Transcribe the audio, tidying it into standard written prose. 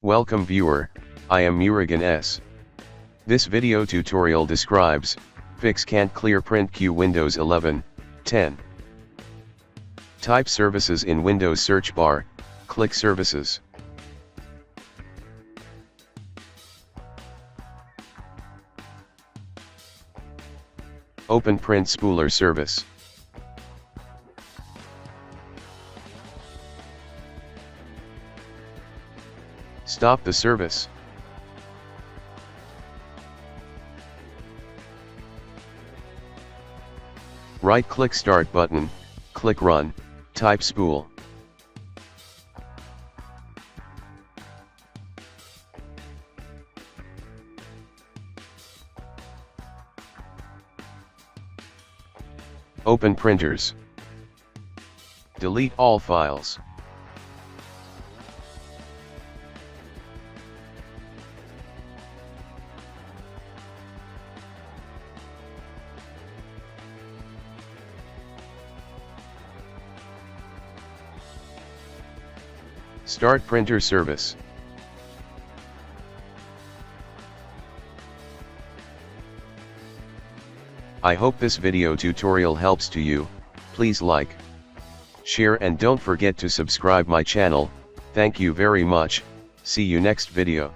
Welcome viewer, I am Murugan S. This video tutorial describes, fix can't clear print queue Windows 11, 10. Type services in Windows search bar, click services. Open print spooler service. Stop the service. Right-click Start button, click Run, type spool. Open printers. Delete all files. Start printer service. I hope this video tutorial helps to you. Please like, share and don't forget to subscribe my channel. Thank you very much. See you next video.